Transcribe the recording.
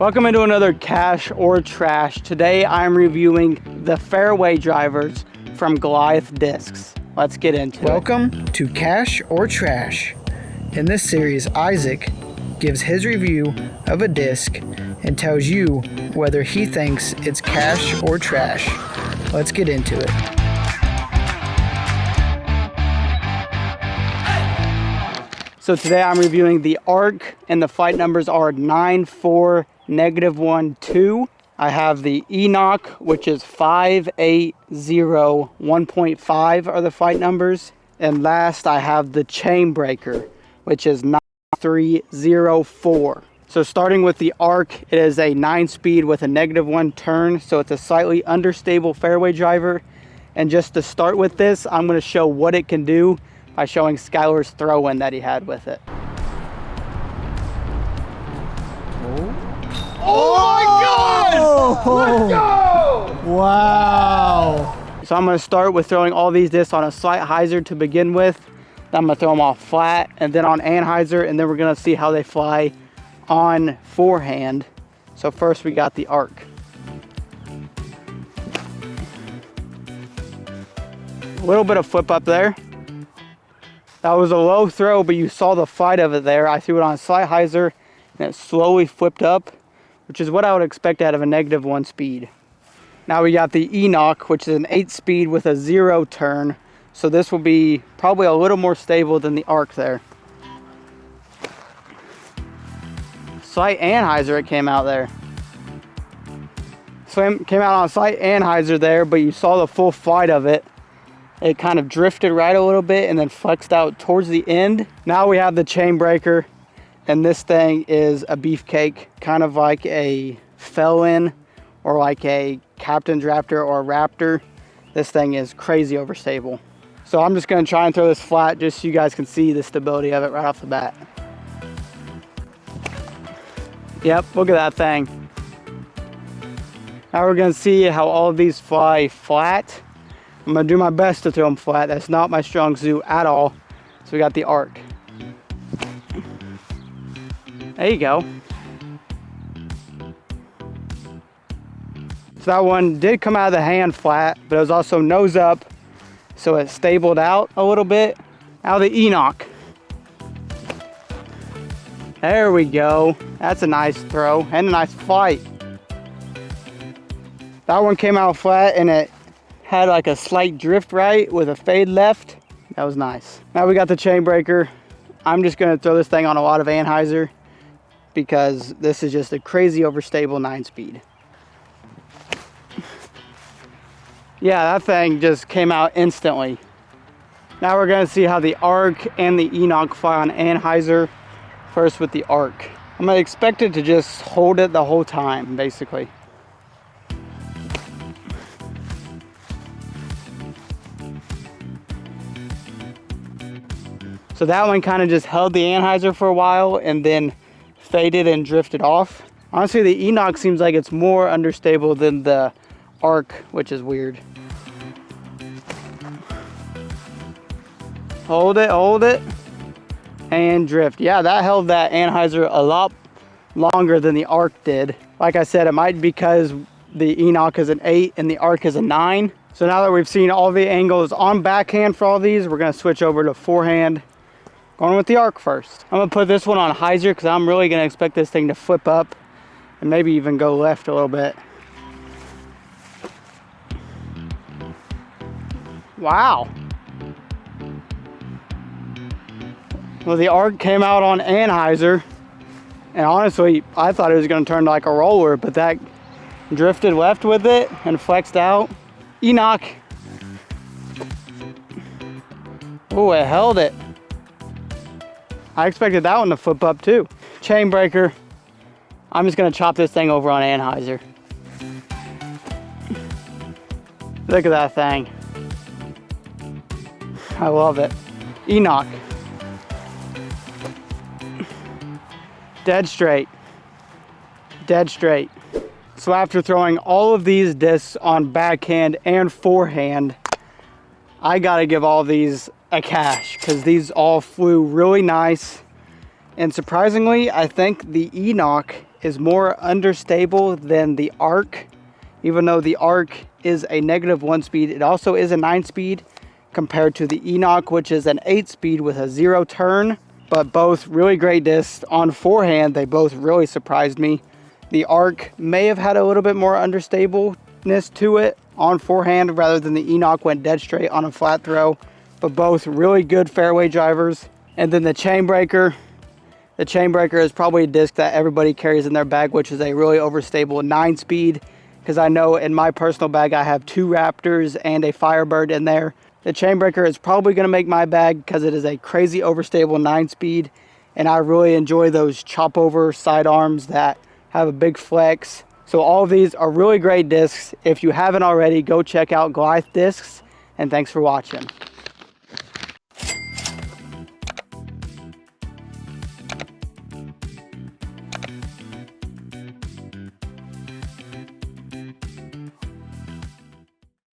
Welcome into another Cash or Trash. Today I'm reviewing the Fairway Drivers from Goliath Discs. Let's get into it. Welcome to Cash or Trash. In this series, Isaac gives his review of a disc and tells you whether he thinks it's cash or trash. Let's get into it. So today I'm reviewing the ARC, and the flight numbers are 9, 4, -1, 2. I have the Enoch, which is 5, 8, 0, 1.5 are the flight numbers. And last I have the Chain Breaker, which is 9304. So starting with the ARC, it is a 9-speed with a -1 turn, so it's a slightly understable fairway driver. And just to start with this, I'm going to show what it can do by showing Skylar's throw-in that he had with it. Oh my God! Let's go! Wow! So I'm going to start with throwing all these discs on a slight hyzer to begin with. Then I'm going to throw them off flat and then on anhyzer, and then we're going to see how they fly on forehand. So first we got the ARC. A little bit of flip up there. That was a low throw, but you saw the flight of it there. I threw it on a slight hyzer and it slowly flipped up, which is what I would expect out of a -1 speed. Now we got the Enoch, which is an 8-speed with a 0 turn. So this will be probably a little more stable than the ARC there. Slight anhyzer it came out there. So it came out on a slight anhyzer there, but you saw the full flight of it. It kind of drifted right a little bit and then flexed out towards the end. Now we have the Chain Breaker, and this thing is a beefcake, kind of like a Felon or like a Captain's Raptor or a Raptor. This thing is crazy overstable. So I'm just gonna try and throw this flat just so you guys can see the stability of it right off the bat. Yep, look at that thing. Now we're gonna see how all of these fly flat. I'm gonna do my best to throw them flat. That's not my strong suit at all. So we got the ARC. There you go. So that one did come out of the hand flat, but it was also nose up, so it stabled out a little bit. Now the Enoch. There we go. That's a nice throw and a nice flight. That one came out flat and it had like a slight drift right with a fade left. That was nice. Now we got the Chain Breaker. I'm just gonna throw this thing on a lot of anhyzer because this is just a crazy overstable 9-speed. Yeah, that thing just came out instantly. Now we're gonna see how the ARC and the Enoch fly on anhyzer. First with the ARC. I'm gonna expect it to just hold it the whole time, basically. So that one kind of just held the anhyzer for a while and then faded and drifted off. Honestly, the Enoch seems like it's more understable than the ARC, which is weird. Hold it, and drift. Yeah, that held that anhyzer a lot longer than the ARC did. Like I said, it might be because the Enoch is an 8 and the ARC is a 9. So now that we've seen all the angles on backhand for all these, we're gonna switch over to forehand. Going with the ARC first. I'm gonna put this one on hyzer because I'm really gonna expect this thing to flip up and maybe even go left a little bit. Wow. Well, the ARC came out on anhyzer, and honestly, I thought it was gonna turn like a roller, but that drifted left with it and flexed out. Enoch. Oh, it held it. I expected that one to flip up too. Chain Breaker. I'm just gonna chop this thing over on anhyzer. Look at that thing. I love it. Enoch. Dead straight. Dead straight. So after throwing all of these discs on backhand and forehand, I gotta give all these a cash because these all flew really nice. And surprisingly, I think the Enoch is more understable than the Arc. Even though the Arc is a -1 speed, it also is a 9 speed compared to the Enoch, which is an 8 speed with a 0 turn. But both really great discs. On forehand, they both really surprised me. The Arc may have had a little bit more understableness to it on forehand rather than the Enoch went dead straight on a flat throw. But both really good fairway drivers. And then the chain breaker. The chain breaker is probably a disc that everybody carries in their bag, which is a really overstable 9 speed. Because I know in my personal bag I have 2 Raptors and a Firebird in there. The chain breaker is probably going to make my bag because it is a crazy overstable 9 speed. And I really enjoy those chop over sidearms that have a big flex. So all of these are really great discs. If you haven't already, go check out Goliath Discs, and thanks for watching.